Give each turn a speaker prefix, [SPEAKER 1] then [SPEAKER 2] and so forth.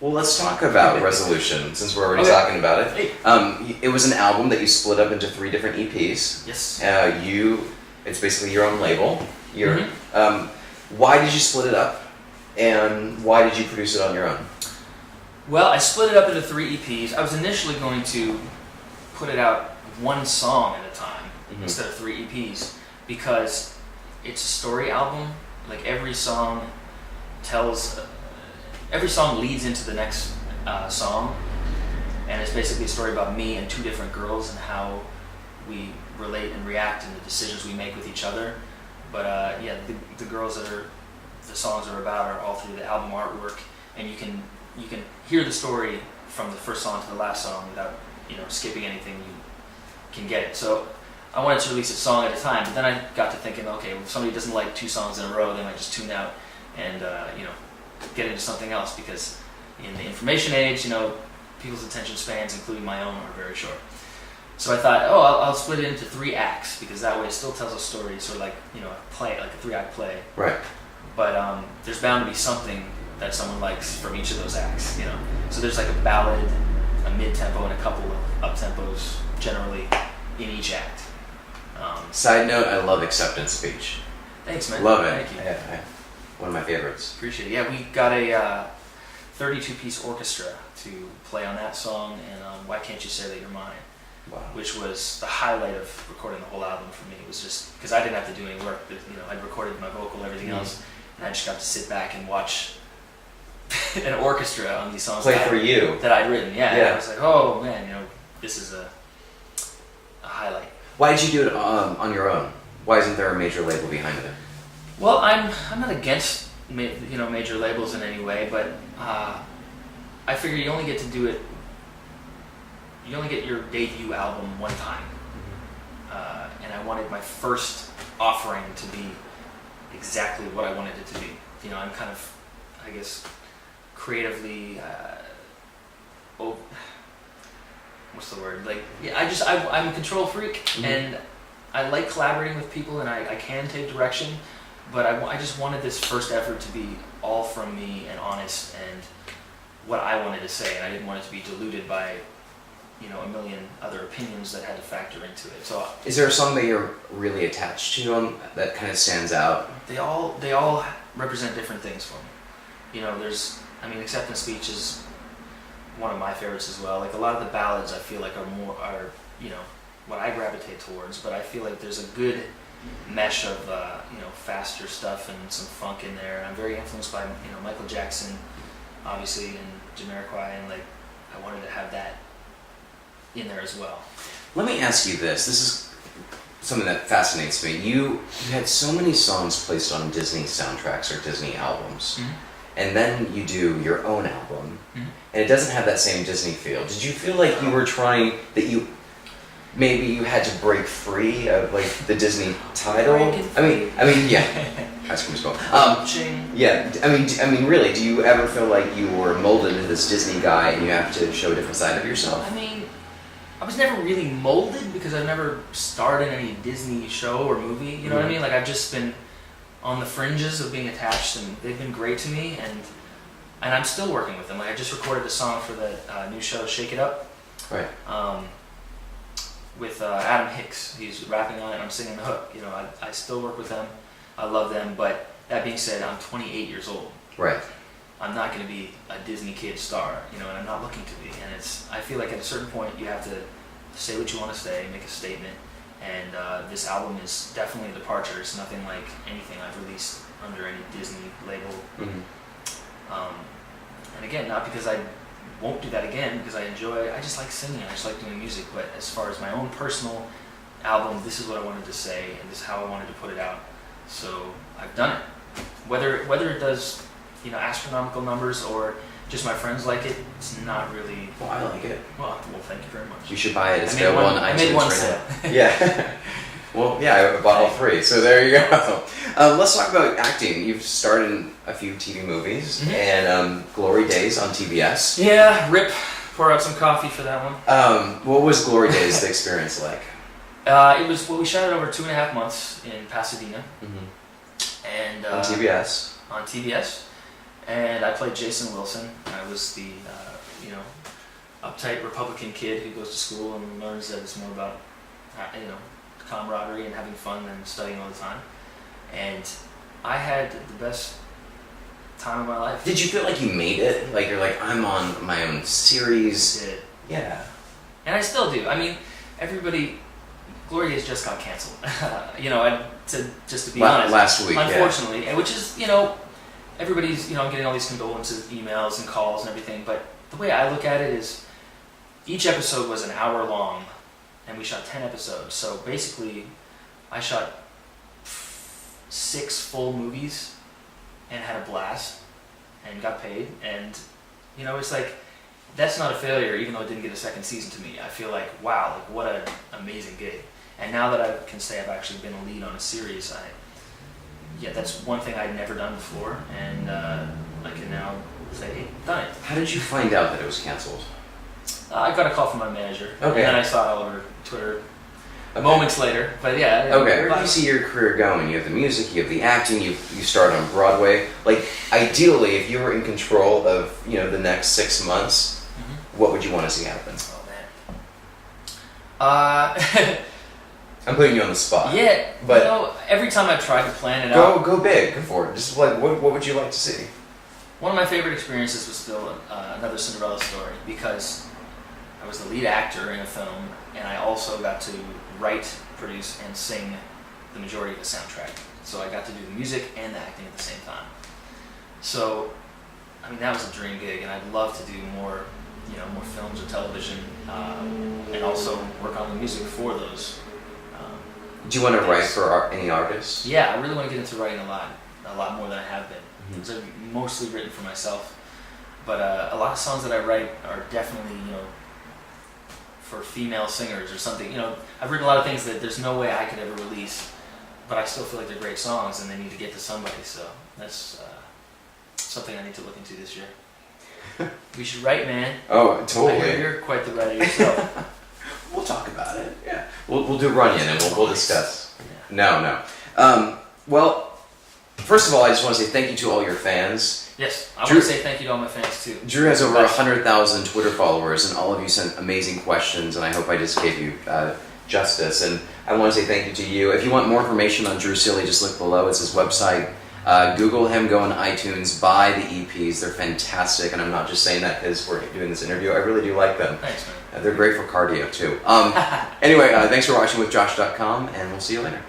[SPEAKER 1] Well, let's talk about Resolution, since we're already talking about it.
[SPEAKER 2] Hey.
[SPEAKER 1] It was an album that you split up into 3 different EPs.
[SPEAKER 2] Yes.
[SPEAKER 1] It's basically your own label. Why did you split it up? And why did you produce it on your own?
[SPEAKER 2] Well, I split it up into 3 EPs. I was initially going to put it out 1 song at a time instead of 3 EPs because it's a story album. Like every song leads into the next song, and it's basically a story about me and 2 different girls and how we relate and react and the decisions we make with each other. But the girls that the songs are about are all through the album artwork, and you can hear the story from the first song to the last song without skipping anything. You can get it. So I wanted to release it song at a time, but then I got to thinking, okay, well, if somebody doesn't like 2 songs in a row, they might just tune out and get into something else, because in the information age, people's attention spans, including my own, are very short. So I thought, I'll split it into 3 acts, because that way it still tells a story, sort of like a play, like a 3-act play.
[SPEAKER 1] Right.
[SPEAKER 2] But there's bound to be something that someone likes from each of those acts, So there's like a ballad, a mid-tempo, and a couple of up-tempos generally in each act.
[SPEAKER 1] Side note, I love Acceptance Speech.
[SPEAKER 2] Thanks, man.
[SPEAKER 1] Love it.
[SPEAKER 2] Thank you.
[SPEAKER 1] Yeah, one of my favorites.
[SPEAKER 2] Appreciate it. Yeah, we got a 32-piece orchestra to play on that song, and Why Can't You Say That You're Mine?
[SPEAKER 1] Wow.
[SPEAKER 2] Which was the highlight of recording the whole album for me. It was just because I didn't have to do any work. But, I'd recorded my vocal, everything else, and I just got to sit back and watch an orchestra on these songs
[SPEAKER 1] Play for you
[SPEAKER 2] that I'd written. Yeah. And I was like, oh man, this is a highlight.
[SPEAKER 1] Why did you do it on your own? Why isn't there a major label behind it?
[SPEAKER 2] Well, I'm not against major labels in any way, but I figure you only get to do it. You only get your debut album 1 time, and I wanted my first offering to be exactly what I wanted it to be. I'm kind of, I guess, creatively. What's the word? I'm a control freak, and I like collaborating with people, and I can take direction, but I just wanted this first effort to be all from me and honest and what I wanted to say, and I didn't want it to be diluted by a million other opinions that had to factor into it. So
[SPEAKER 1] is there a song that you're really attached to that kind of stands out?
[SPEAKER 2] They all represent different things for me. Acceptance Speech is one of my favorites as well. Like a lot of the ballads I feel like are what I gravitate towards, but I feel like there's a good mesh of faster stuff and some funk in there. And I'm very influenced by Michael Jackson, obviously, and Jamiroquai, and I wanted to have that in there as well.
[SPEAKER 1] Let me ask you this. This is something that fascinates me. You had so many songs placed on Disney soundtracks or Disney albums, and then you do your own album, and it doesn't have that same Disney feel. Did you feel like you were trying, that you had to break free of the Disney title? I mean, yeah. High School Musical. Yeah. I mean, really, do you ever feel like you were molded into this Disney guy and you have to show a different side of yourself?
[SPEAKER 2] I was never really molded because I've never starred in any Disney show or movie. You know what I mean? I've just been on the fringes of being attached, and they've been great to me, and I'm still working with them. I just recorded a song for the new show, Shake It Up.
[SPEAKER 1] Right.
[SPEAKER 2] With Adam Hicks. He's rapping on it, and I'm singing the hook. I still work with them. I love them, but that being said, I'm 28 years old.
[SPEAKER 1] Right.
[SPEAKER 2] I'm not going to be a Disney kid star, and I'm not looking to be. And I feel like at a certain point you have to say what you want to say, make a statement. And this album is definitely a departure. It's nothing like anything I've released under any Disney label. And again, not because I won't do that again, because I just like singing, I just like doing music. But as far as my own personal album, this is what I wanted to say, and this is how I wanted to put it out. So I've done it. Whether it does astronomical numbers or just my friends like it, it's not really.
[SPEAKER 1] Well, I like it.
[SPEAKER 2] Well, thank you very much.
[SPEAKER 1] You should buy it. It's available on iTunes.
[SPEAKER 2] I made one
[SPEAKER 1] right
[SPEAKER 2] sale.
[SPEAKER 1] now. Yeah. Well, yeah, I bought all 3, so there you go. Let's talk about acting. You've starred in a few TV movies, and Glory Daze on TBS.
[SPEAKER 2] Yeah, rip. Pour out some coffee for that one.
[SPEAKER 1] What was Glory Daze, the experience like?
[SPEAKER 2] We shot it over 2.5 months in Pasadena. And
[SPEAKER 1] on TBS.
[SPEAKER 2] On TBS. And I played Jason Wilson. I I was the uptight Republican kid who goes to school and learns that it's more about camaraderie and having fun than studying all the time. And I had the best time of my life.
[SPEAKER 1] Did you feel like you made it? Like you're like, I'm on my own series?
[SPEAKER 2] I did.
[SPEAKER 1] Yeah.
[SPEAKER 2] And I still do. I mean, everybody, Glory Daze just got canceled. Just to be honest.
[SPEAKER 1] Last week,
[SPEAKER 2] unfortunately, and which is, everybody's, getting all these condolences, emails and calls and everything. But the way I look at it is, each episode was an hour long, and we shot 10 episodes. So basically, I shot 6 full movies and had a blast and got paid. And, it's like, that's not a failure, even though it didn't get a second season to me. I feel like, wow, like what an amazing gig. And now that I can say I've actually been a lead on a series, that's one thing I'd never done before, and I can now say, hey, done it.
[SPEAKER 1] How did you find out that it was canceled?
[SPEAKER 2] I got a call from my manager,
[SPEAKER 1] okay.
[SPEAKER 2] And then I saw it all over Twitter moments later. But yeah.
[SPEAKER 1] Okay, where do you see your career going? You have the music, you have the acting, you start on Broadway. Like, ideally, if you were in control of, the next 6 months, what would you want to see happen?
[SPEAKER 2] Oh, man.
[SPEAKER 1] I'm putting you on the spot.
[SPEAKER 2] Yeah,
[SPEAKER 1] but
[SPEAKER 2] every time I've tried to plan it out...
[SPEAKER 1] Go big, go for it. Just like, what would you like to see?
[SPEAKER 2] One of my favorite experiences was still another Cinderella story, because I was the lead actor in a film, and I also got to write, produce, and sing the majority of the soundtrack. So I got to do the music and the acting at the same time. So, I mean, that was a dream gig, and I'd love to do more films or television, and also work on the music for those.
[SPEAKER 1] Do you want to write for any artists?
[SPEAKER 2] Yeah, I really want to get into writing a lot more than I have been. Because I've mostly written for myself, but a lot of songs that I write are definitely for female singers or something. I've written a lot of things that there's no way I could ever release, but I still feel like they're great songs and they need to get to somebody. So that's something I need to look into this year. We should write, man.
[SPEAKER 1] Oh, totally.
[SPEAKER 2] I hear you're quite the writer yourself.
[SPEAKER 1] We'll talk about it. Yeah, we'll do Runyon and we'll discuss. Yeah. No. Well, first of all, I just want to say thank you to all your fans.
[SPEAKER 2] Yes, I want to say thank you to all my fans too.
[SPEAKER 1] Drew has over 100,000 Twitter followers, and all of you sent amazing questions, and I hope I just gave you justice. And I want to say thank you to you. If you want more information on Drew Seeley, just look below. It's his website. Google him, go on iTunes, buy the EPs. They're fantastic, and I'm not just saying that because we're doing this interview. I really do like them.
[SPEAKER 2] Thanks, man.
[SPEAKER 1] They're great for cardio, too. Anyway, thanks for watching with Josh.com, and we'll see you later.